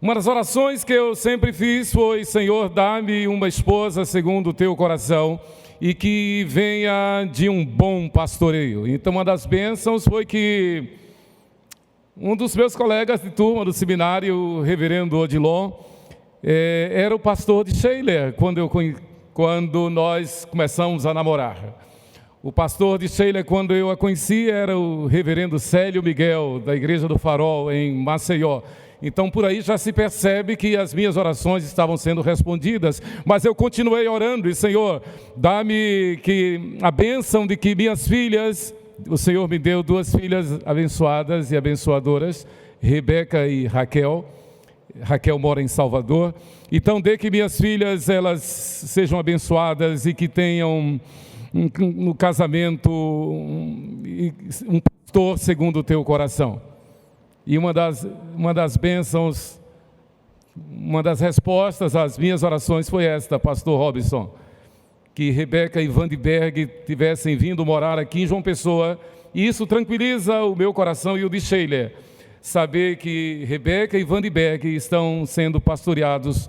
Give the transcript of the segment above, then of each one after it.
Uma das orações que eu sempre fiz foi: Senhor, dá-me uma esposa segundo o teu coração e que venha de um bom pastoreio. Então, uma das bênçãos foi que um dos meus colegas de turma do seminário, o reverendo Odilon, era o pastor de Sheila, quando nós começamos a namorar. O pastor de Sheila, quando eu a conheci, era o reverendo Célio Miguel, da Igreja do Farol, em Maceió. Então, por aí já se percebe que as minhas orações estavam sendo respondidas, mas eu continuei orando, e Senhor, dá-me a bênção de que minhas filhas, o Senhor me deu 2 filhas abençoadas e abençoadoras, Rebeca e Raquel. Raquel mora em Salvador. Então, dê que minhas filhas, elas sejam abençoadas e que tenham no casamento um pastor segundo o teu coração. E uma das bênçãos, uma das respostas às minhas orações foi esta, pastor Robinson, que Rebeca e Vandenberg tivessem vindo morar aqui em João Pessoa, e isso tranquiliza o meu coração e o de Sheila, saber que Rebeca e Vandenberg estão sendo pastoreados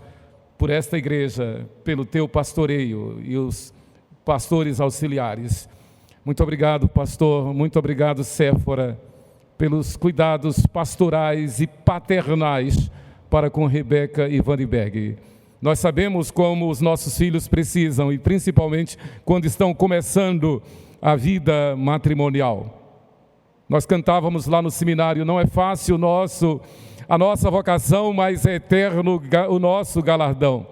por esta igreja, pelo teu pastoreio e os pastores auxiliares. Muito obrigado, pastor, muito obrigado, Séfora, pelos cuidados pastorais e paternais para com Rebeca e Vandenberg. Nós sabemos como os nossos filhos precisam, e principalmente quando estão começando a vida matrimonial. Nós cantávamos lá no seminário: não é fácil a nossa vocação, mas é eterno o nosso galardão.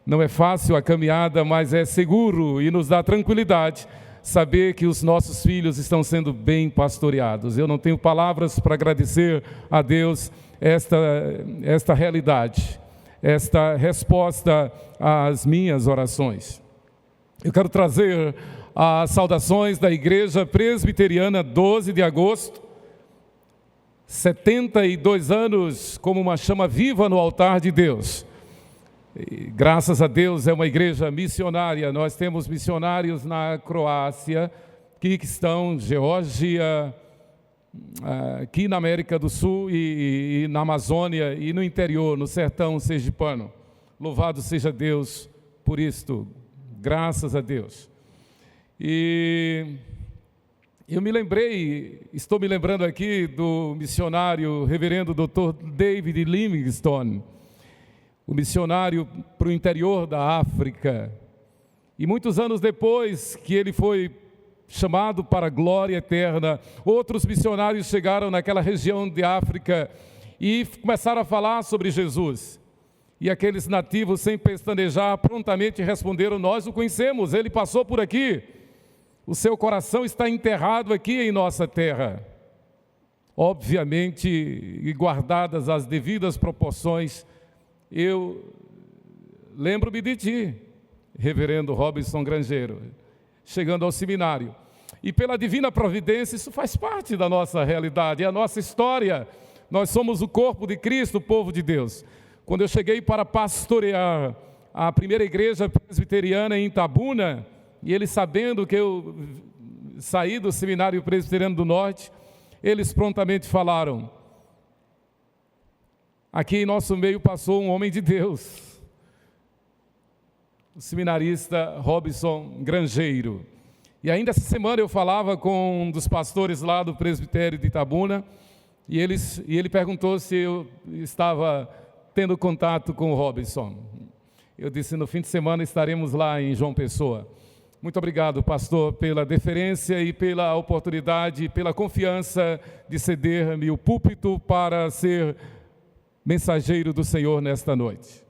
Não é fácil a caminhada, mas é seguro e nos dá tranquilidade saber que os nossos filhos estão sendo bem pastoreados. Eu não tenho palavras para agradecer a Deus esta realidade, esta resposta às minhas orações. Eu quero trazer as saudações da Igreja Presbiteriana 12 de agosto, 72 anos como uma chama viva no altar de Deus. E, graças a Deus, é uma igreja missionária. Nós temos missionários na Croácia, Quirguistão, Geórgia, aqui na América do Sul e na Amazônia e no interior, no sertão sergipano. Louvado seja Deus por isto, graças a Deus. E eu estou me lembrando aqui do missionário reverendo Dr. David Livingstone, o missionário para o interior da África. E muitos anos depois que ele foi chamado para a glória eterna, outros missionários chegaram naquela região de África e começaram a falar sobre Jesus. E aqueles nativos, sem pestanejar, prontamente responderam: nós o conhecemos, ele passou por aqui. O seu coração está enterrado aqui em nossa terra. Obviamente, e guardadas as devidas proporções, eu lembro-me de ti, reverendo Robinson Grangeiro, chegando ao seminário. E pela divina providência, isso faz parte da nossa realidade, é a nossa história. Nós somos o corpo de Cristo, o povo de Deus. Quando eu cheguei para pastorear a primeira igreja presbiteriana em Itabuna, e eles sabendo que eu saí do seminário presbiteriano do Norte, eles prontamente falaram: aqui em nosso meio passou um homem de Deus, o seminarista Robinson Grangeiro. E ainda essa semana eu falava com um dos pastores lá do presbitério de Itabuna, e ele perguntou se eu estava tendo contato com o Robinson. Eu disse: no fim de semana estaremos lá em João Pessoa. Muito obrigado, pastor, pela deferência e pela oportunidade, pela confiança de ceder-me o púlpito para ser mensageiro do Senhor nesta noite.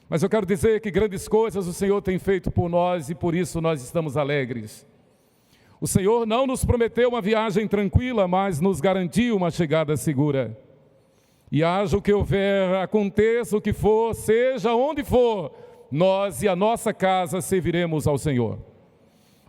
Mas eu quero dizer que grandes coisas o Senhor tem feito por nós e por isso nós estamos alegres. O Senhor não nos prometeu uma viagem tranquila, mas nos garantiu uma chegada segura. E haja o que houver, aconteça o que for, seja onde for, nós e a nossa casa serviremos ao Senhor.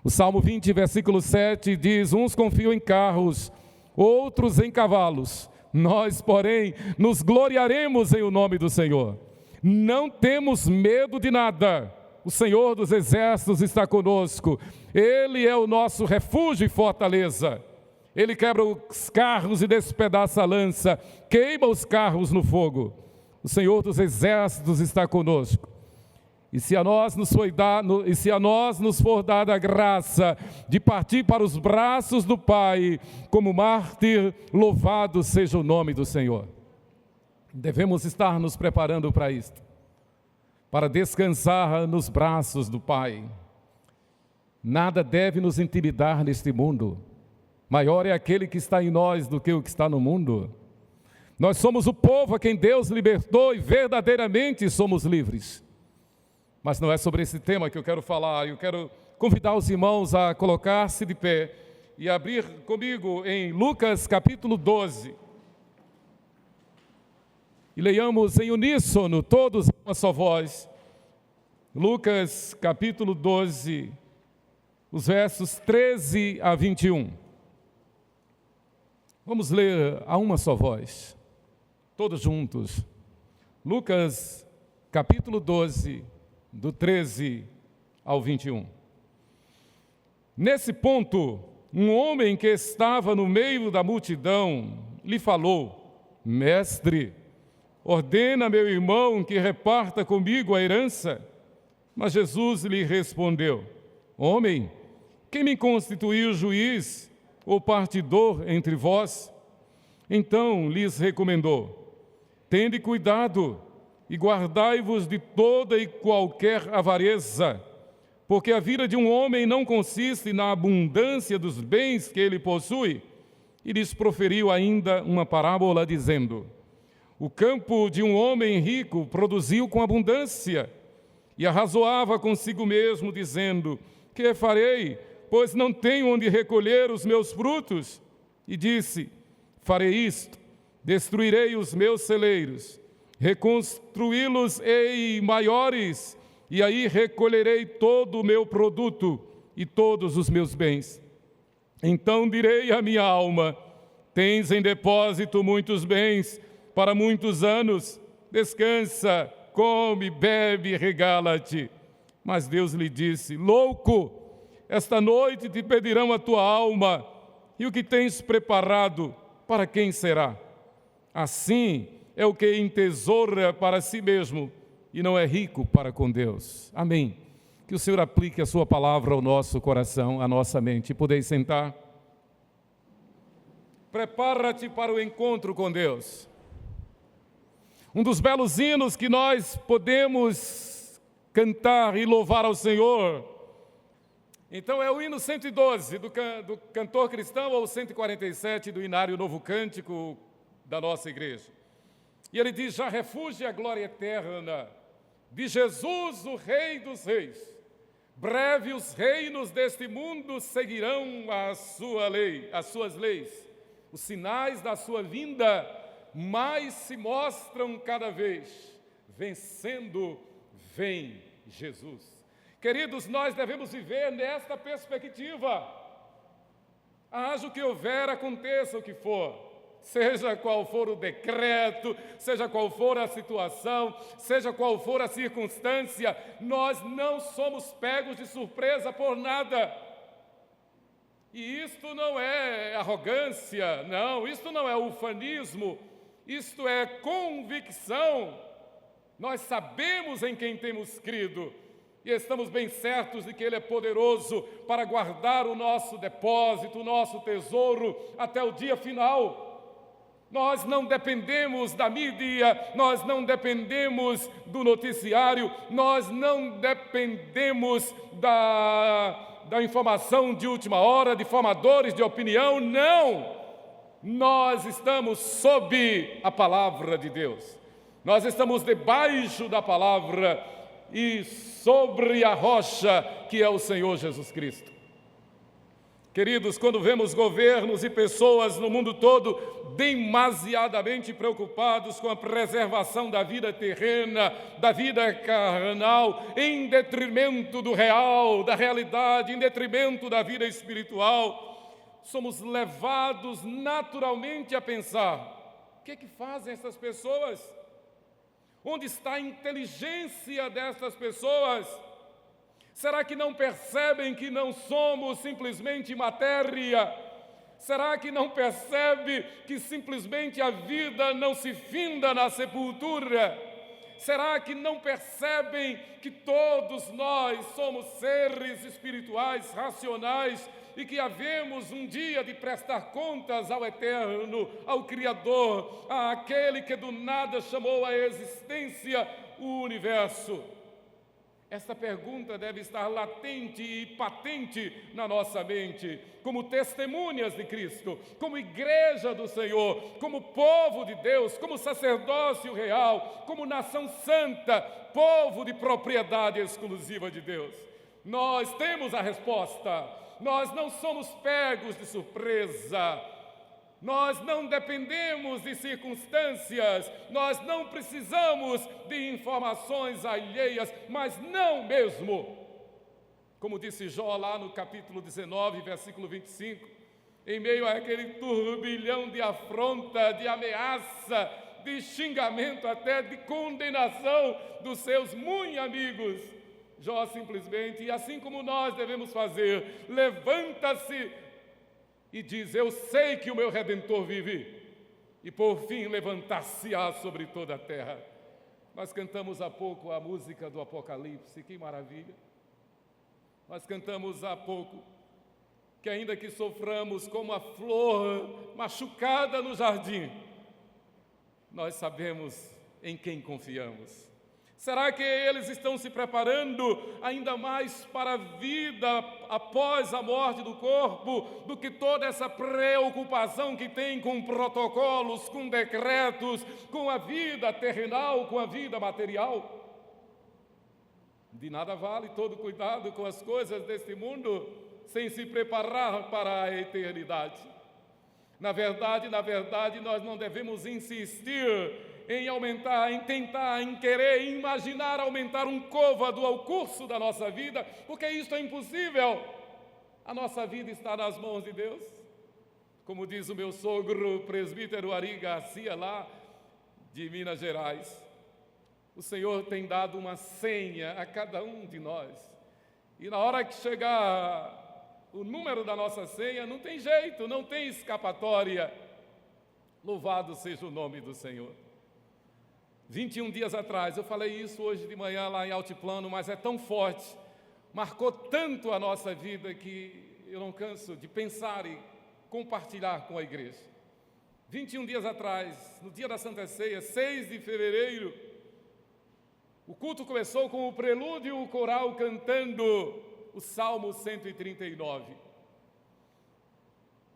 O Salmo 20, versículo 7 diz: uns confiam em carros, outros em cavalos. Nós, porém, nos gloriaremos em o nome do Senhor. Não temos medo de nada. O Senhor dos exércitos está conosco. Ele é o nosso refúgio e fortaleza. Ele quebra os carros e despedaça a lança, queima os carros no fogo. O Senhor dos exércitos está conosco. E se a nós nos for dada a graça de partir para os braços do Pai, como mártir, louvado seja o nome do Senhor. Devemos estar nos preparando para isto, para descansar nos braços do Pai. Nada deve nos intimidar neste mundo. Maior é aquele que está em nós do que o que está no mundo. Nós somos o povo a quem Deus libertou e verdadeiramente somos livres. Mas não é sobre esse tema que eu quero falar. Eu quero convidar os irmãos a colocar-se de pé e abrir comigo em Lucas capítulo 12. E leiamos em uníssono, todos em uma só voz. Lucas capítulo 12, os versos 13 a 21. Vamos ler a uma só voz, todos juntos. Lucas capítulo 12, do 13 ao 21. Nesse ponto, um homem que estava no meio da multidão lhe falou: Mestre, ordena meu irmão que reparta comigo a herança. Mas Jesus lhe respondeu: Homem, quem me constituiu juiz ou partidor entre vós? Então lhes recomendou: Tende cuidado e guardai-vos de toda e qualquer avareza, porque a vida de um homem não consiste na abundância dos bens que ele possui. E lhes proferiu ainda uma parábola, dizendo: O campo de um homem rico produziu com abundância, e arrazoava consigo mesmo, dizendo: Que farei, pois não tenho onde recolher os meus frutos? E disse: Farei isto, destruirei os meus celeiros, reconstruí-los-ei maiores, e aí recolherei todo o meu produto e todos os meus bens. Então direi à minha alma: Tens em depósito muitos bens para muitos anos, descansa, come, bebe, regala-te. Mas Deus lhe disse: Louco, esta noite te pedirão a tua alma, e o que tens preparado, para quem será? Assim é o que entesoura para si mesmo e não é rico para com Deus. Amém. Que o Senhor aplique a sua palavra ao nosso coração, à nossa mente. Podeis sentar? Prepara-te para o encontro com Deus. Um dos belos hinos que nós podemos cantar e louvar ao Senhor, então é o hino 112 do cantor cristão, ou 147 do Inário Novo Cântico da nossa igreja. E ele diz: Já refúgio a glória eterna de Jesus, o Rei dos Reis. Breve os reinos deste mundo seguirão a sua lei, as suas leis. Os sinais da sua vinda mais se mostram cada vez. Vencendo, vem Jesus. Queridos, nós devemos viver nesta perspectiva. Haja o que houver, aconteça o que for. Seja qual for o decreto, seja qual for a situação, seja qual for a circunstância, nós não somos pegos de surpresa por nada. E isto não é arrogância, não, isto não é ufanismo, isto é convicção. Nós sabemos em quem temos crido e estamos bem certos de que Ele é poderoso para guardar o nosso depósito, o nosso tesouro até o dia final. Nós não dependemos da mídia, nós não dependemos do noticiário, nós não dependemos da informação de última hora, de formadores de opinião, não! Nós estamos sob a palavra de Deus, nós estamos debaixo da palavra e sobre a rocha que é o Senhor Jesus Cristo. Queridos, quando vemos governos e pessoas no mundo todo demasiadamente preocupados com a preservação da vida terrena, da vida carnal, em detrimento do real, da realidade, em detrimento da vida espiritual, somos levados naturalmente a pensar: o que é que fazem essas pessoas? Onde está a inteligência dessas pessoas? Será que não percebem que não somos simplesmente matéria, Será que não percebe que simplesmente a vida não se finda na sepultura? Será que não percebem que todos nós somos seres espirituais, racionais, e que havemos um dia de prestar contas ao Eterno, ao Criador, àquele que do nada chamou à existência o universo? Esta pergunta deve estar latente e patente na nossa mente, como testemunhas de Cristo, como igreja do Senhor, como povo de Deus, como sacerdócio real, como nação santa, povo de propriedade exclusiva de Deus. Nós temos a resposta, nós não somos pegos de surpresa. Nós não dependemos de circunstâncias, nós não precisamos de informações alheias, mas não mesmo. Como disse Jó lá no capítulo 19, versículo 25, em meio àquele turbilhão de afronta, de ameaça, de xingamento, até de condenação dos seus muito amigos, Jó simplesmente, e assim como nós devemos fazer, levanta-se e diz: eu sei que o meu Redentor vive, e por fim levantar-se-á sobre toda a terra. Nós cantamos há pouco a música do Apocalipse, que maravilha. Nós cantamos há pouco que ainda que soframos como a flor machucada no jardim, nós sabemos em quem confiamos. Será que eles estão se preparando ainda mais para a vida após a morte do corpo do que toda essa preocupação que tem com protocolos, com decretos, com a vida terrenal, com a vida material? De nada vale todo cuidado com as coisas deste mundo sem se preparar para a eternidade. Na verdade, nós não devemos insistir em aumentar, em tentar, em querer, em imaginar aumentar um côvado ao curso da nossa vida, porque isso é impossível. A nossa vida está nas mãos de Deus. Como diz o meu sogro, presbítero Ari Garcia, lá de Minas Gerais, o Senhor tem dado uma senha a cada um de nós. E na hora que chegar o número da nossa senha, não tem jeito, não tem escapatória. Louvado seja o nome do Senhor. 21 dias atrás, eu falei isso hoje de manhã lá em Altiplano, mas é tão forte, marcou tanto a nossa vida que eu não canso de pensar e compartilhar com a igreja. 21 dias atrás, no dia da Santa Ceia, 6 de fevereiro, o culto começou com o prelúdio, o coral cantando o Salmo 139.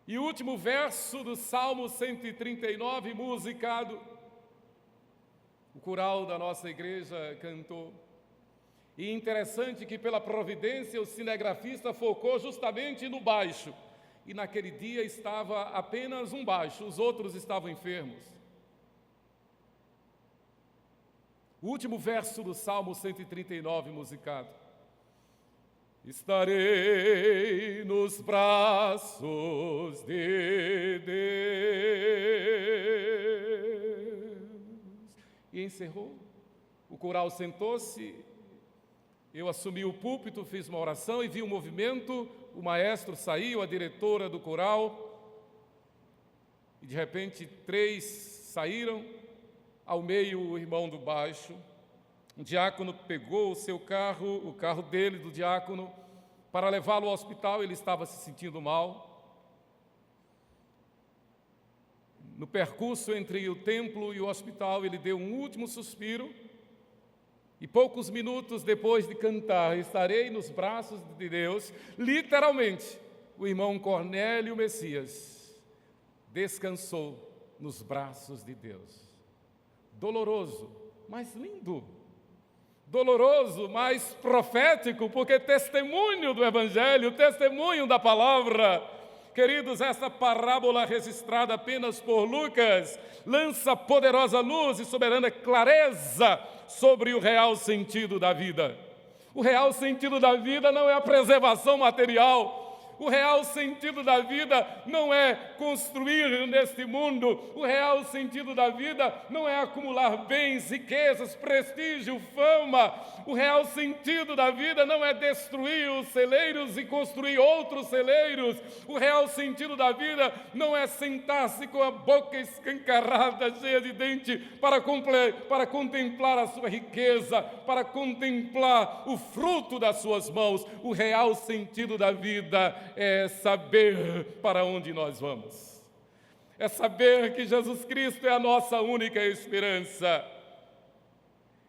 E o último verso do Salmo 139, musicado, o coral da nossa igreja cantou. E interessante que, pela providência, o cinegrafista focou justamente no baixo. E naquele dia estava apenas um baixo, os outros estavam enfermos. O último verso do Salmo 139, musicado. Estarei nos braços de Deus. E encerrou. O coral sentou-se, eu assumi o púlpito, fiz uma oração e vi um movimento, o maestro saiu, a diretora do coral, e de repente 3 saíram, ao meio o irmão do baixo. Um diácono pegou o seu carro, o carro dele, do diácono, para levá-lo ao hospital. Ele estava se sentindo mal. No percurso entre o templo e o hospital, ele deu um último suspiro, e poucos minutos depois de cantar "Estarei nos braços de Deus", literalmente, o irmão Cornélio Messias descansou nos braços de Deus. Doloroso, mas lindo. Doloroso, mas profético, porque testemunho do Evangelho, testemunho da palavra. Queridos, esta parábola registrada apenas por Lucas lança poderosa luz e soberana clareza sobre o real sentido da vida. O real sentido da vida não é a preservação material. O real sentido da vida não é construir neste mundo. O real sentido da vida não é acumular bens, riquezas, prestígio, fama. O real sentido da vida não é destruir os celeiros e construir outros celeiros. O real sentido da vida não é sentar-se com a boca escancarada, cheia de dente, para contemplar a sua riqueza, para contemplar o fruto das suas mãos. O real sentido da vida é saber para onde nós vamos. É saber que Jesus Cristo é a nossa única esperança.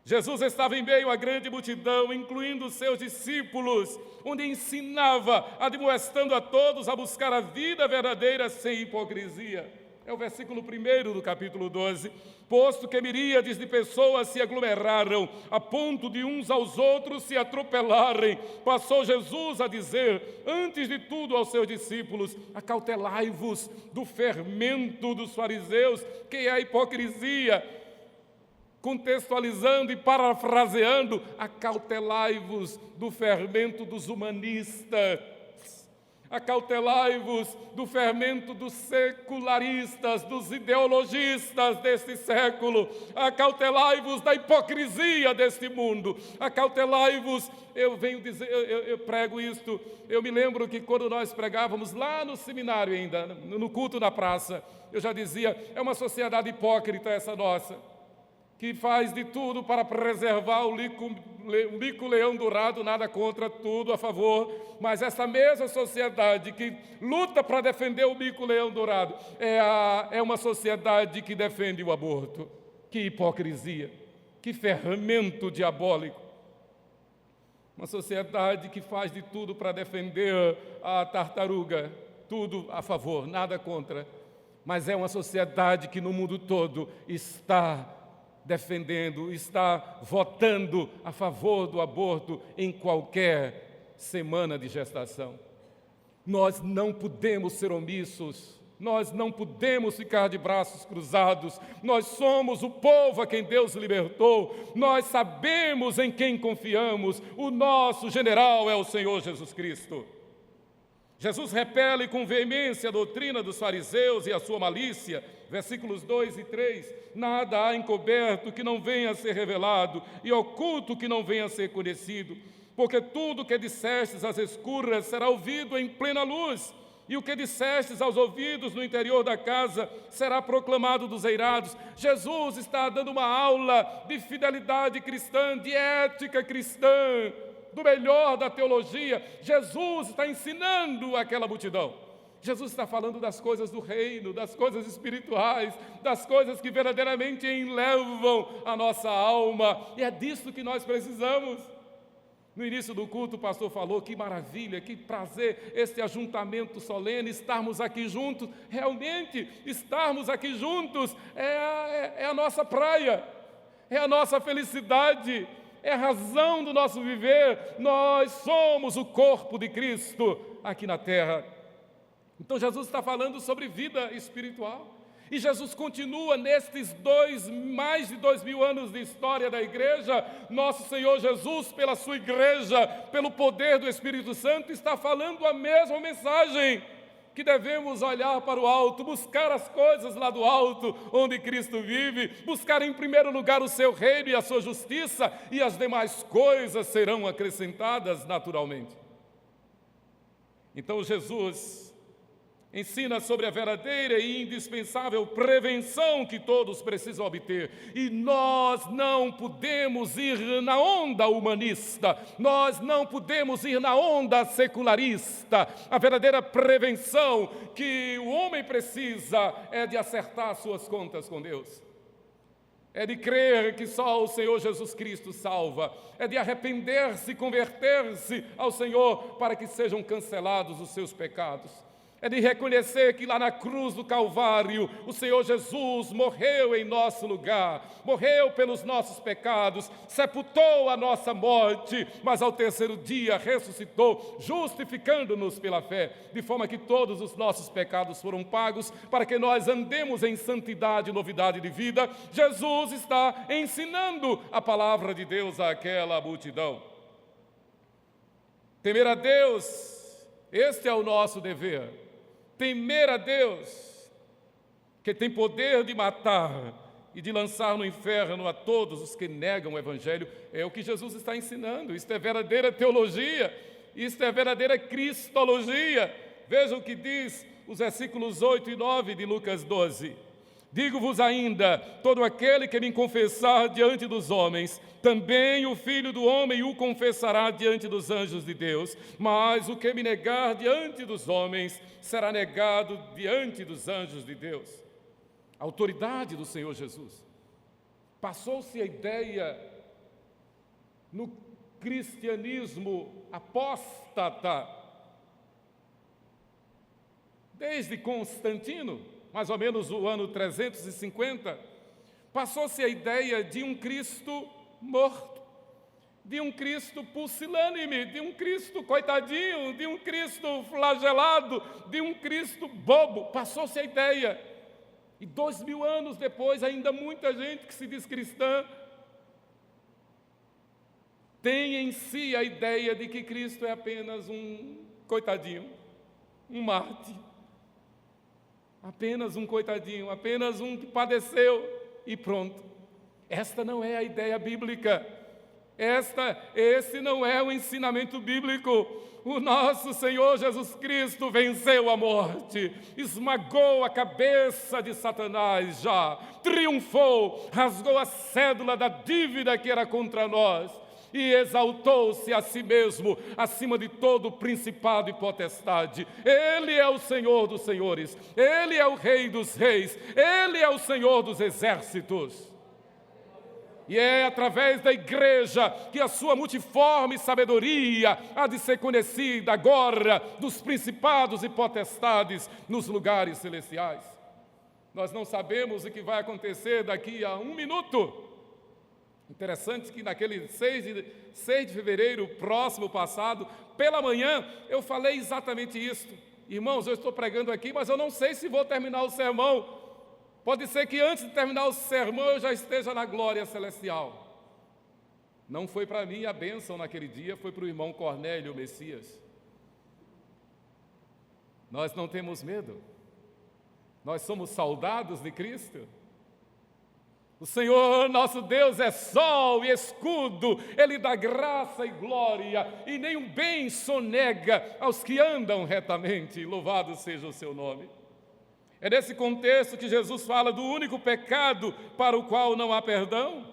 Jesus estava em meio à grande multidão, incluindo os seus discípulos, onde ensinava, admoestando a todos a buscar a vida verdadeira sem hipocrisia. É o versículo 1 do capítulo 12. Posto que miríades de pessoas se aglomeraram, a ponto de uns aos outros se atropelarem, passou Jesus a dizer, antes de tudo aos seus discípulos, acautelai-vos do fermento dos fariseus, que é a hipocrisia. Contextualizando e parafraseando, acautelai-vos do fermento dos humanistas, acautelai-vos do fermento dos secularistas, dos ideologistas deste século, acautelai-vos da hipocrisia deste mundo, acautelai-vos. Eu venho dizer, eu prego isto, eu me lembro que quando nós pregávamos lá no seminário ainda, no culto na praça, eu já dizia, é uma sociedade hipócrita essa nossa, que faz de tudo para preservar o mico-leão dourado, nada contra, tudo a favor, mas essa mesma sociedade que luta para defender o mico-leão dourado é uma sociedade que defende o aborto. Que hipocrisia, que fermento diabólico. Uma sociedade que faz de tudo para defender a tartaruga, tudo a favor, nada contra, mas é uma sociedade que no mundo todo está defendendo, está votando a favor do aborto em qualquer semana de gestação. Nós não podemos ser omissos, nós não podemos ficar de braços cruzados, nós somos o povo a quem Deus libertou, nós sabemos em quem confiamos, o nosso general é o Senhor Jesus Cristo. Jesus repele com veemência a doutrina dos fariseus e a sua malícia, versículos 2 e 3, nada há encoberto que não venha a ser revelado, e oculto que não venha a ser conhecido, porque tudo que dissestes às escuras será ouvido em plena luz, e o que dissestes aos ouvidos no interior da casa será proclamado dos eirados. Jesus está dando uma aula de fidelidade cristã, de ética cristã, do melhor da teologia. Jesus está ensinando aquela multidão. Jesus está falando das coisas do reino, das coisas espirituais, das coisas que verdadeiramente enlevam a nossa alma. E é disso que nós precisamos. No início do culto, o pastor falou, que maravilha, que prazer, este ajuntamento solene, estarmos aqui juntos. Realmente, estarmos aqui juntos é a nossa praia, é a nossa felicidade, é a razão do nosso viver. Nós somos o corpo de Cristo aqui na terra. Então Jesus está falando sobre vida espiritual. E Jesus continua nestes mais de 2000 anos de história da igreja. Nosso Senhor Jesus, pela sua igreja, pelo poder do Espírito Santo, está falando a mesma mensagem, que devemos olhar para o alto, buscar as coisas lá do alto, onde Cristo vive, buscar em primeiro lugar o seu reino e a sua justiça, e as demais coisas serão acrescentadas naturalmente. Então Jesus ensina sobre a verdadeira e indispensável prevenção que todos precisam obter. E nós não podemos ir na onda humanista, nós não podemos ir na onda secularista. A verdadeira prevenção que o homem precisa é de acertar suas contas com Deus. É de crer que só o Senhor Jesus Cristo salva. É de arrepender-se e converter-se ao Senhor para que sejam cancelados os seus pecados. É de reconhecer que lá na cruz do Calvário, o Senhor Jesus morreu em nosso lugar, morreu pelos nossos pecados, sepultou a nossa morte, mas ao terceiro dia ressuscitou, justificando-nos pela fé, de forma que todos os nossos pecados foram pagos, para que nós andemos em santidade e novidade de vida. Jesus está ensinando a palavra de Deus àquela multidão. Temer a Deus Este é o nosso dever. Temer a Deus, que tem poder de matar e de lançar no inferno a todos os que negam o Evangelho, é o que Jesus está ensinando. Isto é verdadeira teologia, isto é verdadeira cristologia. Veja o que diz os versículos 8 e 9 de Lucas 12. Digo-vos ainda, todo aquele que me confessar diante dos homens, também o Filho do Homem o confessará diante dos anjos de Deus. Mas o que me negar diante dos homens, será negado diante dos anjos de Deus. A autoridade do Senhor Jesus. Passou-se a ideia no cristianismo apóstata, desde Constantino, mais ou menos o ano 350, passou-se a ideia de um Cristo morto, de um Cristo pusilânime, de um Cristo coitadinho, de um Cristo flagelado, de um Cristo bobo. Passou-se a ideia. E 2000 anos depois, ainda muita gente que se diz cristã tem em si a ideia de que Cristo é apenas um coitadinho, um mártir. Apenas um coitadinho, apenas um que padeceu e pronto. Esta não é a ideia bíblica. Esse não é o ensinamento bíblico. O nosso Senhor Jesus Cristo venceu a morte, esmagou a cabeça de Satanás já, triunfou, rasgou a cédula da dívida que era contra nós, e exaltou-se a si mesmo, acima de todo principado e potestade. Ele é o Senhor dos senhores, Ele é o Rei dos reis, Ele é o Senhor dos exércitos. E é através da igreja que a sua multiforme sabedoria há de ser conhecida agora dos principados e potestades nos lugares celestiais. Nós não sabemos o que vai acontecer daqui a 1 minuto. Interessante que naquele 6 de fevereiro próximo passado, pela manhã, eu falei exatamente isso. Irmãos, eu estou pregando aqui, mas eu não sei se vou terminar o sermão. Pode ser que antes de terminar o sermão eu já esteja na glória celestial. Não foi para mim a bênção naquele dia, foi para o irmão Cornélio Messias. Nós não temos medo. Nós somos soldados de Cristo. O Senhor nosso Deus é sol e escudo, Ele dá graça e glória, e nenhum bem sonega aos que andam retamente. Louvado seja o seu nome. É nesse contexto que Jesus fala do único pecado para o qual não há perdão.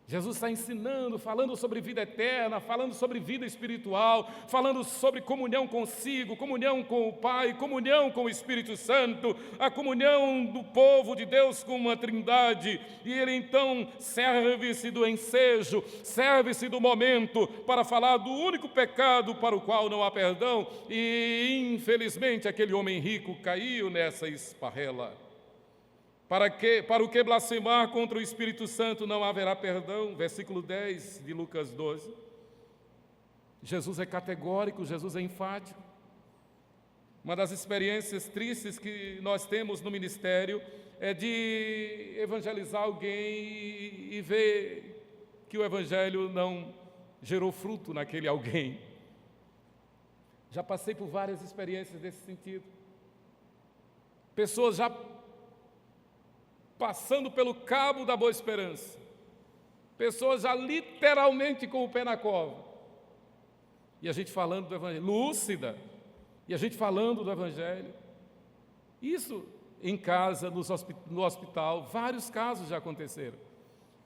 Jesus está ensinando, falando sobre vida eterna, falando sobre vida espiritual, falando sobre comunhão consigo, comunhão com o Pai, comunhão com o Espírito Santo, a comunhão do povo de Deus com uma trindade. E ele então serve-se do ensejo, serve-se do momento para falar do único pecado para o qual não há perdão. E infelizmente aquele homem rico caiu nessa esparrela. Para o que blasfemar contra o Espírito Santo não haverá perdão. Versículo 10 de Lucas 12. Jesus é categórico, Jesus é enfático. Uma das experiências tristes que nós temos no ministério é de evangelizar alguém e ver que o evangelho não gerou fruto naquele alguém. Já passei por várias experiências desse sentido. Pessoas já passando pelo cabo da Boa Esperança. Pessoas já literalmente com o pé na cova. E a gente falando do Evangelho, lúcida. E a gente falando do Evangelho. Isso em casa, no hospital, vários casos já aconteceram.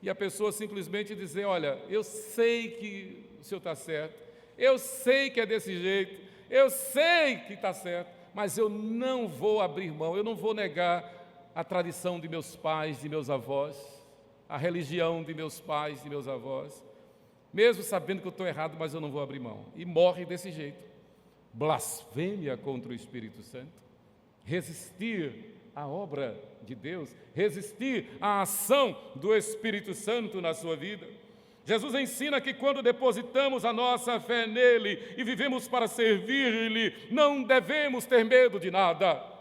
E a pessoa simplesmente dizer, olha, eu sei que o senhor está certo, eu sei que é desse jeito, eu sei que está certo, mas eu não vou abrir mão, eu não vou negar a tradição de meus pais, de meus avós, a religião de meus pais, de meus avós, mesmo sabendo que eu estou errado, mas eu não vou abrir mão. E morre desse jeito. Blasfêmia contra o Espírito Santo, resistir à obra de Deus, resistir à ação do Espírito Santo na sua vida. Jesus ensina que quando depositamos a nossa fé nele e vivemos para servir-lhe, não devemos ter medo de nada.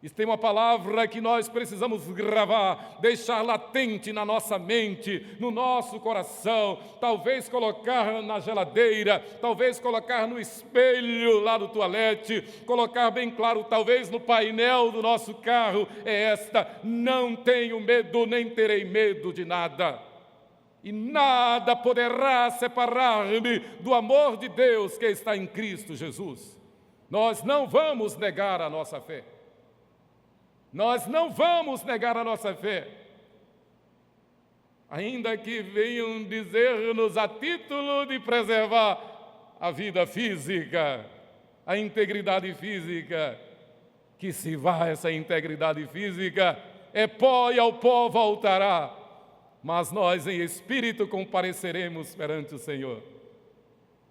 E tem uma palavra que nós precisamos gravar, deixar latente na nossa mente, no nosso coração, talvez colocar na geladeira, talvez colocar no espelho lá do toalete, colocar bem claro, talvez no painel do nosso carro, é esta: não tenho medo, nem terei medo de nada. E nada poderá separar-me do amor de Deus que está em Cristo Jesus. Nós não vamos negar a nossa fé. Nós não vamos negar a nossa fé. Ainda que venham dizer-nos a título de preservar a vida física, a integridade física, que se vá essa integridade física, é pó e ao pó voltará. Mas nós em espírito compareceremos perante o Senhor.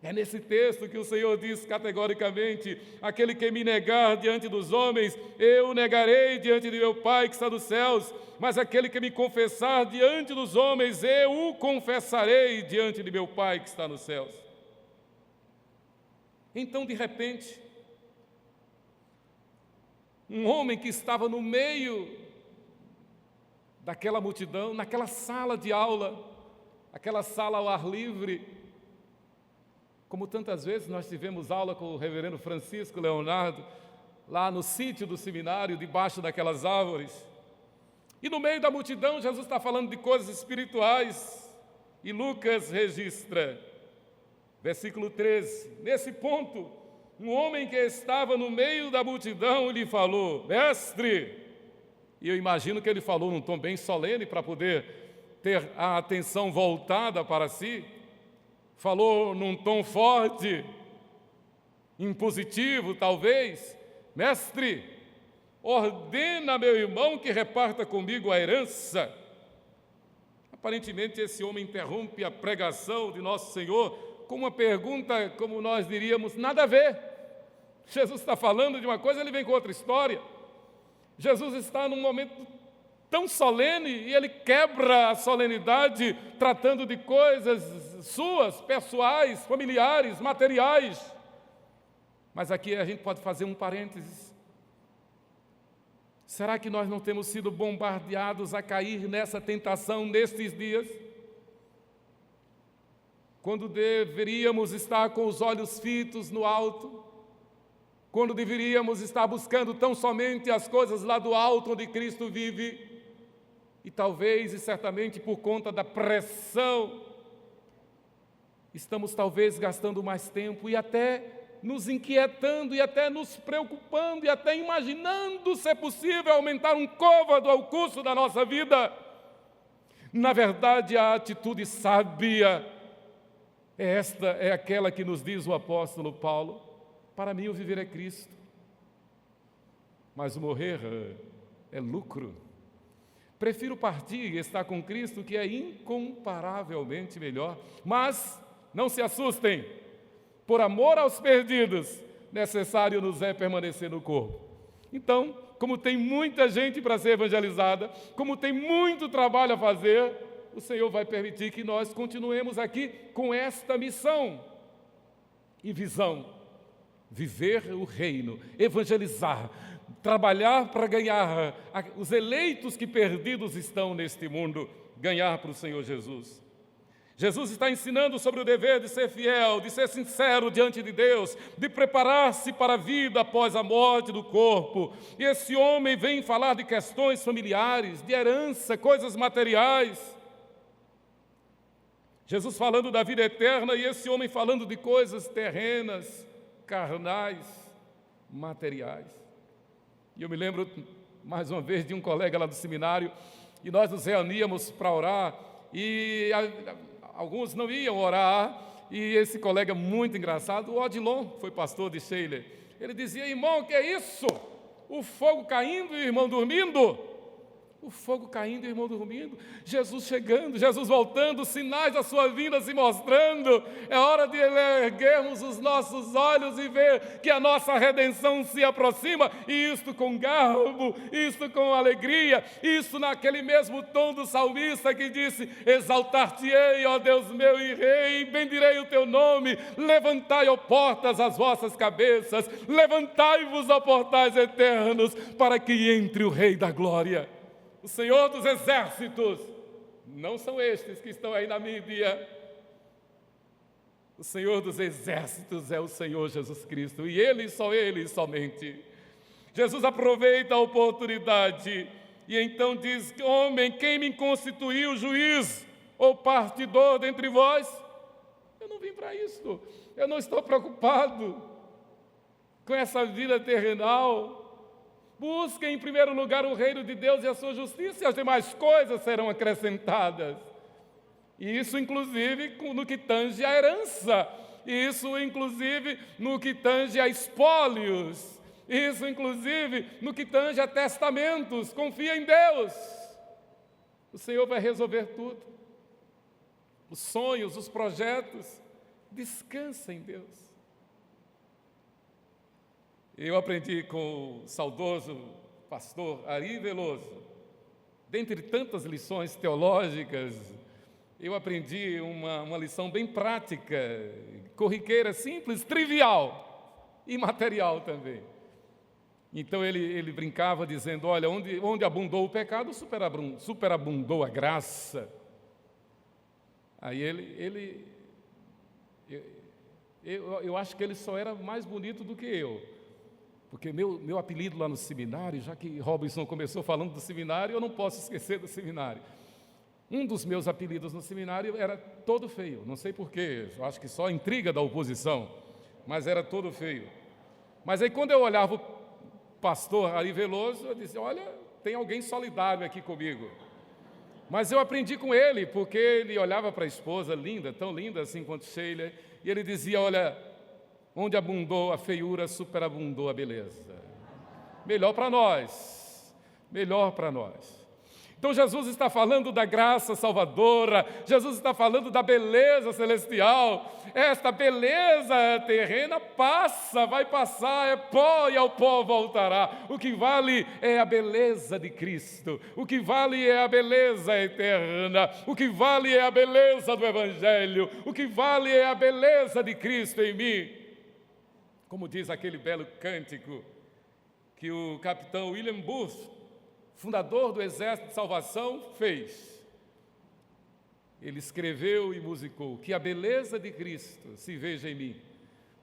É nesse texto que o Senhor diz categoricamente: aquele que me negar diante dos homens, eu o negarei diante de meu Pai que está nos céus, mas aquele que me confessar diante dos homens, eu o confessarei diante de meu Pai que está nos céus. Então, de repente, um homem que estava no meio daquela multidão, naquela sala de aula, aquela sala ao ar livre, como tantas vezes nós tivemos aula com o reverendo Francisco Leonardo, lá no sítio do seminário, debaixo daquelas árvores. E no meio da multidão, Jesus está falando de coisas espirituais. E Lucas registra, versículo 13, nesse ponto, um homem que estava no meio da multidão lhe falou: mestre. E eu imagino que ele falou num tom bem solene para poder ter a atenção voltada para si. Falou num tom forte, impositivo talvez: mestre, ordena meu irmão que reparta comigo a herança. Aparentemente esse homem interrompe a pregação de nosso Senhor com uma pergunta, como nós diríamos, nada a ver. Jesus está falando de uma coisa, ele vem com outra história. Jesus está num momento tão solene e ele quebra a solenidade tratando de coisas suas, pessoais, familiares, materiais. Mas aqui a gente pode fazer um parênteses. Será que nós não temos sido bombardeados a cair nessa tentação nestes dias? Quando deveríamos estar com os olhos fitos no alto, quando deveríamos estar buscando tão somente as coisas lá do alto onde Cristo vive, e talvez e certamente por conta da pressão, estamos talvez gastando mais tempo e até nos inquietando e até nos preocupando e até imaginando se é possível aumentar um côvado ao custo da nossa vida. Na verdade, a atitude sábia é aquela que nos diz o apóstolo Paulo: para mim o viver é Cristo, mas o morrer é lucro. Prefiro partir e estar com Cristo, que é incomparavelmente melhor. Mas não se assustem, por amor aos perdidos, necessário nos é permanecer no corpo. Então, como tem muita gente para ser evangelizada, como tem muito trabalho a fazer, o Senhor vai permitir que nós continuemos aqui com esta missão e visão: viver o reino, evangelizar, trabalhar para ganhar os eleitos que perdidos estão neste mundo, ganhar para o Senhor Jesus. Jesus está ensinando sobre o dever de ser fiel, de ser sincero diante de Deus, de preparar-se para a vida após a morte do corpo. E esse homem vem falar de questões familiares, de herança, coisas materiais. Jesus falando da vida eterna e esse homem falando de coisas terrenas, carnais, materiais. E eu me lembro, mais uma vez, de um colega lá do seminário, e nós nos reuníamos para orar, e alguns não iam orar, e esse colega muito engraçado, o Odilon, foi pastor de Sheila, ele dizia: irmão, que é isso? O fogo caindo e o irmão dormindo? O fogo caindo e o irmão dormindo, Jesus chegando, Jesus voltando, sinais da sua vinda se mostrando. É hora de erguermos os nossos olhos e ver que a nossa redenção se aproxima, e isto com garbo, isto com alegria, isto naquele mesmo tom do salmista que disse: exaltar-te-ei, ó Deus meu e Rei, bendirei, bendirei o teu nome. Levantai, ó portas, as vossas cabeças, levantai-vos, ó portais eternos, para que entre o Rei da Glória. O Senhor dos Exércitos, não são estes que estão aí na mídia. O Senhor dos Exércitos é o Senhor Jesus Cristo, e Ele, só Ele somente. Jesus aproveita a oportunidade e então diz: homem, quem me constituiu juiz ou partidor dentre vós? Eu não vim para isso, eu não estou preocupado com essa vida terrenal. Busquem em primeiro lugar o reino de Deus e a sua justiça, e as demais coisas serão acrescentadas. E isso inclusive no que tange a herança, isso inclusive no que tange a espólios, isso inclusive no que tange a testamentos. Confia em Deus, o Senhor vai resolver tudo. Os sonhos, os projetos, descansa em Deus. Eu aprendi com o saudoso pastor Ari Veloso, dentre tantas lições teológicas, eu aprendi uma lição bem prática, corriqueira, simples, trivial e material também. Então ele brincava dizendo: olha, onde abundou o pecado, superabundou a graça. Aí eu acho que ele só era mais bonito do que eu, porque meu apelido lá no seminário, já que Robinson começou falando do seminário, eu não posso esquecer do seminário. Um dos meus apelidos no seminário era Todo Feio, não sei porquê, eu acho que só intriga da oposição, mas era Todo Feio. Mas aí quando eu olhava o pastor Ari Veloso, eu disse: olha, tem alguém solidário aqui comigo. Mas eu aprendi com ele, porque ele olhava para a esposa, linda, tão linda assim quanto Sheila, e ele dizia: olha, onde abundou a feiura, superabundou a beleza. Melhor para nós, melhor para nós. Então Jesus está falando da graça salvadora, Jesus está falando da beleza celestial. Esta beleza terrena passa, vai passar, é pó e ao pó voltará. O que vale é a beleza de Cristo, o que vale é a beleza eterna, o que vale é a beleza do Evangelho, o que vale é a beleza de Cristo em mim. Como diz aquele belo cântico que o capitão William Booth, fundador do Exército de Salvação, fez. Ele escreveu e musicou: que a beleza de Cristo se veja em mim,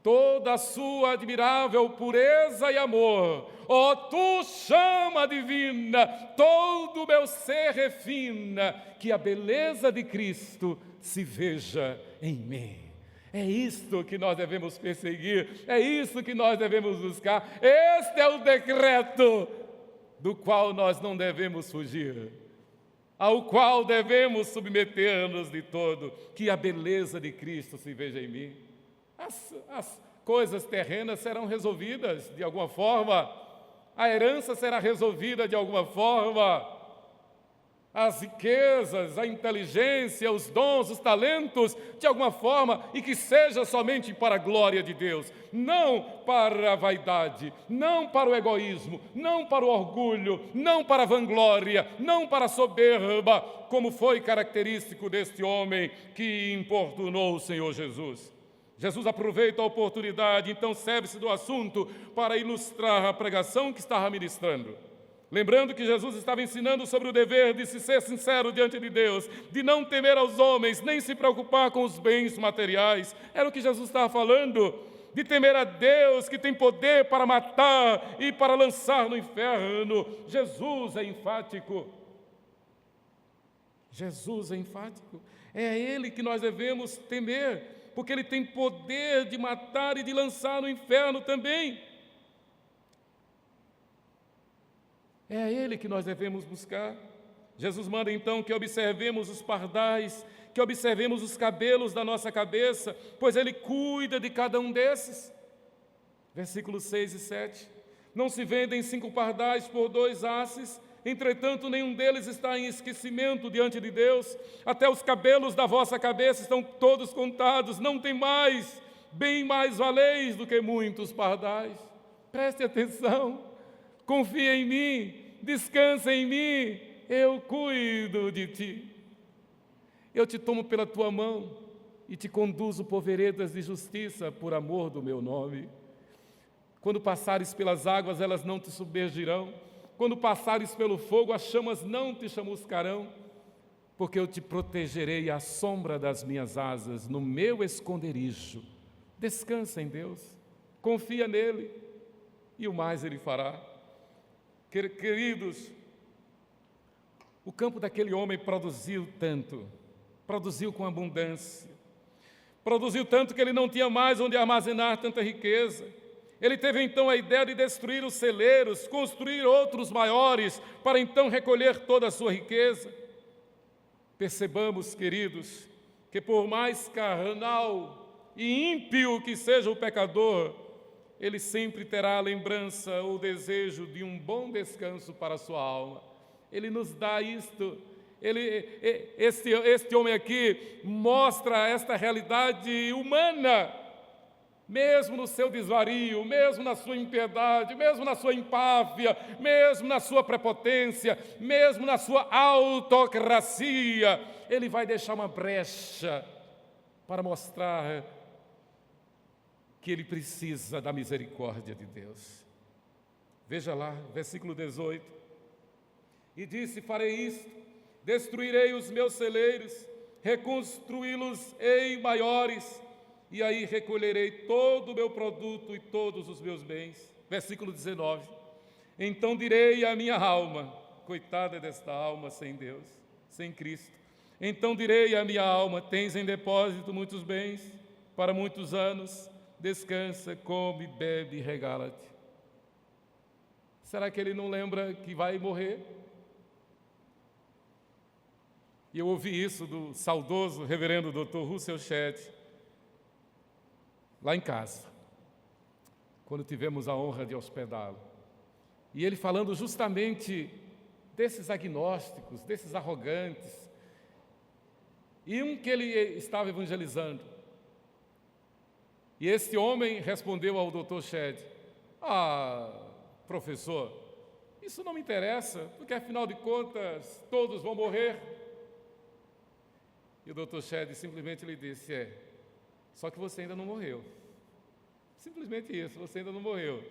toda a sua admirável pureza e amor, ó tu chama divina, todo o meu ser refina, que a beleza de Cristo se veja em mim. É isto que nós devemos perseguir, é isso que nós devemos buscar. Este é o decreto do qual nós não devemos fugir, ao qual devemos submeter-nos de todo, que a beleza de Cristo se veja em mim. As coisas terrenas serão resolvidas de alguma forma, a herança será resolvida de alguma forma, as riquezas, a inteligência, os dons, os talentos, de alguma forma, e que seja somente para a glória de Deus, não para a vaidade, não para o egoísmo, não para o orgulho, não para a vanglória, não para a soberba, como foi característico deste homem que importunou o Senhor Jesus. Jesus aproveita a oportunidade, então serve-se do assunto para ilustrar a pregação que estava ministrando. Lembrando que Jesus estava ensinando sobre o dever de se ser sincero diante de Deus, de não temer aos homens, nem se preocupar com os bens materiais. Era o que Jesus estava falando, de temer a Deus, que tem poder para matar e para lançar no inferno. Jesus é enfático. Jesus é enfático. É a Ele que nós devemos temer, porque Ele tem poder de matar e de lançar no inferno também. É a Ele que nós devemos buscar. Jesus manda então que observemos os pardais, que observemos os cabelos da nossa cabeça, pois Ele cuida de cada um desses. Versículos 6 e 7. Não se vendem 5 pardais por 2 asses, entretanto nenhum deles está em esquecimento diante de Deus. Até os cabelos da vossa cabeça estão todos contados, não tem mais, bem mais valeis do que muitos pardais. Preste atenção. Confia em mim, descansa em mim, eu cuido de ti. Eu te tomo pela tua mão, e te conduzo por veredas de justiça por amor do meu nome. Quando passares pelas águas, elas não te submergirão. Quando passares pelo fogo, as chamas não te chamuscarão. Porque eu te protegerei à sombra das minhas asas, no meu esconderijo. Descansa em Deus, confia nele, e o mais Ele fará. Queridos, o campo daquele homem produziu tanto, produziu com abundância, produziu tanto que ele não tinha mais onde armazenar tanta riqueza. Ele teve então a ideia de destruir os celeiros, construir outros maiores, para então recolher toda a sua riqueza. Percebamos, queridos, que por mais carnal e ímpio que seja o pecador, ele sempre terá a lembrança ou desejo de um bom descanso para a sua alma. Ele nos dá isto. Este homem aqui mostra esta realidade humana, mesmo no seu desvario, mesmo na sua impiedade, mesmo na sua empáfia, mesmo na sua prepotência, mesmo na sua autocracia, ele vai deixar uma brecha para mostrar que ele precisa da misericórdia de Deus. Veja lá, versículo 18. E disse: farei isto, destruirei os meus celeiros, reconstruí-los-ei maiores, e aí recolherei todo o meu produto e todos os meus bens. Versículo 19. Então direi à minha alma, coitada desta alma sem Deus, sem Cristo. Então direi à minha alma: tens em depósito muitos bens, para muitos anos, descansa, come, bebe e regala-te. Será que ele não lembra que vai morrer? E eu ouvi isso do saudoso reverendo Dr. Russell Shedd, lá em casa, quando tivemos a honra de hospedá-lo. E ele falando justamente desses agnósticos, desses arrogantes, e um que ele estava evangelizando. E este homem respondeu ao Dr. Shedd: professor, isso não me interessa, porque afinal de contas todos vão morrer. E o Dr. Shedd simplesmente lhe disse: só que você ainda não morreu. Simplesmente isso, você ainda não morreu.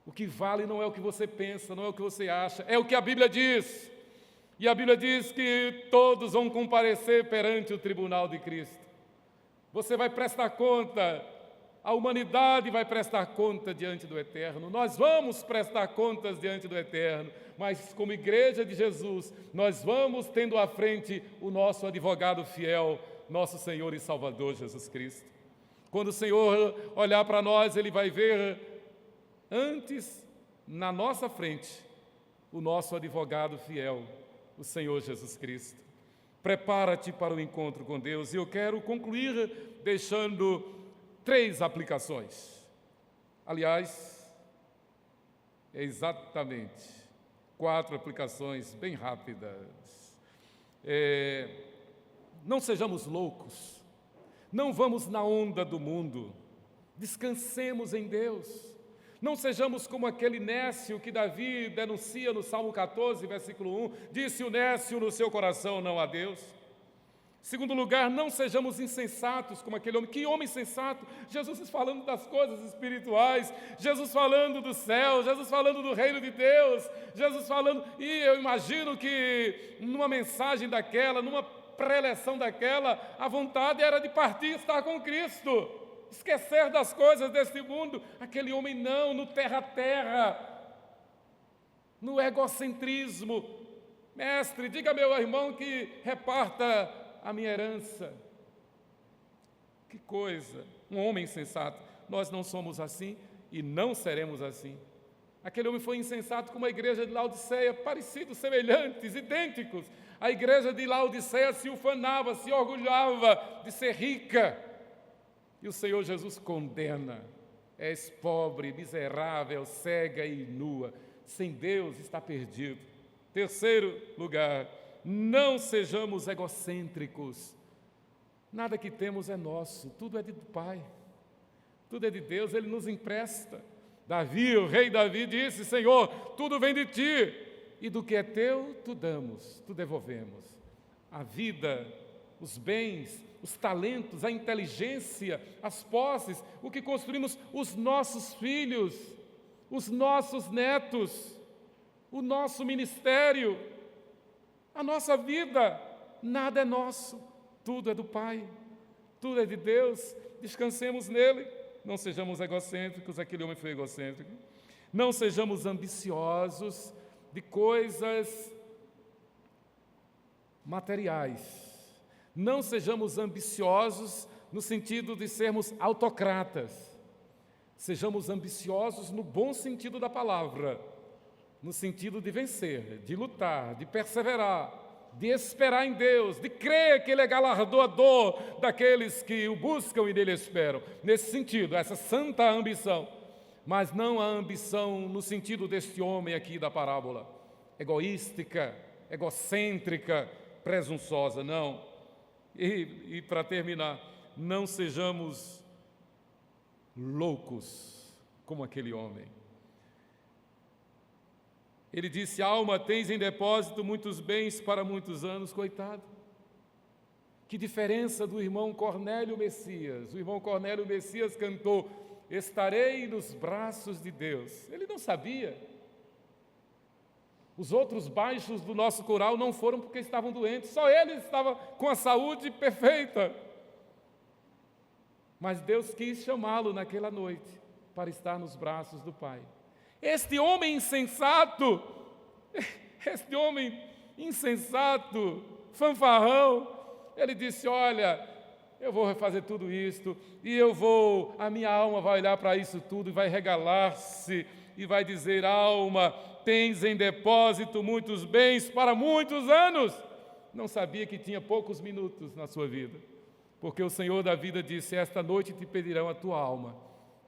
O que vale não é o que você pensa, não é o que você acha, é o que a Bíblia diz. E a Bíblia diz que todos vão comparecer perante o tribunal de Cristo. Você vai prestar conta, a humanidade vai prestar conta diante do Eterno, nós vamos prestar contas diante do Eterno, mas como igreja de Jesus, nós vamos tendo à frente o nosso advogado fiel, nosso Senhor e Salvador Jesus Cristo. Quando o Senhor olhar para nós, Ele vai ver antes, na nossa frente, o nosso advogado fiel, o Senhor Jesus Cristo. Prepara-te para o encontro com Deus. E eu quero concluir deixando 3 aplicações. Aliás, é exatamente 4 aplicações bem rápidas. Não sejamos loucos. Não vamos na onda do mundo. Descansemos em Deus. Não sejamos como aquele nécio que Davi denuncia no Salmo 14, versículo 1. Disse o nécio no seu coração: não a Deus. Segundo lugar, não sejamos insensatos como aquele homem. Que homem sensato? Jesus falando das coisas espirituais, Jesus falando do céu, Jesus falando do reino de Deus, Jesus falando... E eu imagino que numa mensagem daquela, numa preleção daquela, a vontade era de partir e estar com Cristo, esquecer das coisas deste mundo. Aquele homem não, no terra-terra, no egocentrismo. Mestre, diga ao meu irmão que reparta a minha herança. Que coisa, um homem insensato. Nós não somos assim e não seremos assim. Aquele homem foi insensato como a igreja de Laodiceia, parecidos, semelhantes, idênticos. A igreja de Laodiceia se ufanava, se orgulhava de ser rica. E o Senhor Jesus condena: és pobre, miserável, cega e nua. Sem Deus está perdido. Terceiro lugar, não sejamos egocêntricos. Nada que temos é nosso, tudo é do Pai, tudo é de Deus, Ele nos empresta. Davi, o rei Davi, disse: Senhor, tudo vem de Ti, e do que é Teu, Tu damos, Tu devolvemos. A vida, os bens, os talentos, a inteligência, as posses, o que construímos os nossos filhos, os nossos netos, o nosso ministério, a nossa vida. Nada é nosso, tudo é do Pai, tudo é de Deus. Descansemos nele. Não sejamos egocêntricos, aquele homem foi egocêntrico. Não sejamos ambiciosos de coisas materiais. Não sejamos ambiciosos no sentido de sermos autocratas. Sejamos ambiciosos no bom sentido da palavra, no sentido de vencer, de lutar, de perseverar, de esperar em Deus, de crer que Ele é galardoador daqueles que o buscam e nele esperam. Nesse sentido, essa santa ambição, mas não a ambição no sentido deste homem aqui da parábola, egoística, egocêntrica, presunçosa, não. E para terminar, não sejamos loucos como aquele homem. Ele disse: alma, tens em depósito muitos bens para muitos anos. Coitado. Que diferença do irmão Cornélio Messias. O irmão Cornélio Messias cantou: estarei nos braços de Deus. Ele não sabia. Os outros baixos do nosso coral não foram porque estavam doentes, só ele estava com a saúde perfeita. Mas Deus quis chamá-lo naquela noite para estar nos braços do Pai. Este homem insensato, fanfarrão, ele disse: olha, eu vou refazer tudo isto, e a minha alma vai olhar para isso tudo e vai regalar-se, e vai dizer: alma, tens em depósito muitos bens para muitos anos. Não sabia que tinha poucos minutos na sua vida, porque o Senhor da vida disse: esta noite te pedirão a tua alma,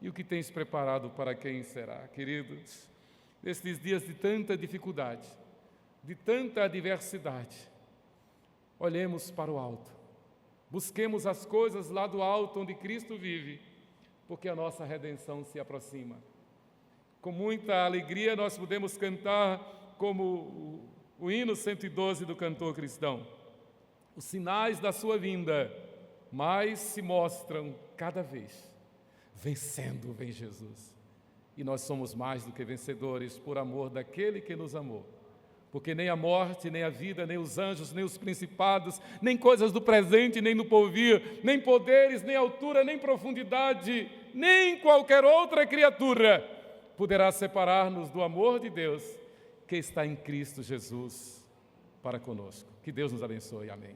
e o que tens preparado para quem será? Queridos, nestes dias de tanta dificuldade, de tanta adversidade, olhemos para o alto, busquemos as coisas lá do alto onde Cristo vive, porque a nossa redenção se aproxima. Com muita alegria nós podemos cantar como o hino 112 do cantor cristão: os sinais da sua vinda mais se mostram cada vez, vencendo vem Jesus. E nós somos mais do que vencedores por amor daquele que nos amou. Porque nem a morte, nem a vida, nem os anjos, nem os principados, nem coisas do presente, nem do porvir, nem poderes, nem altura, nem profundidade, nem qualquer outra criatura poderá separar-nos do amor de Deus que está em Cristo Jesus para conosco. Que Deus nos abençoe. Amém.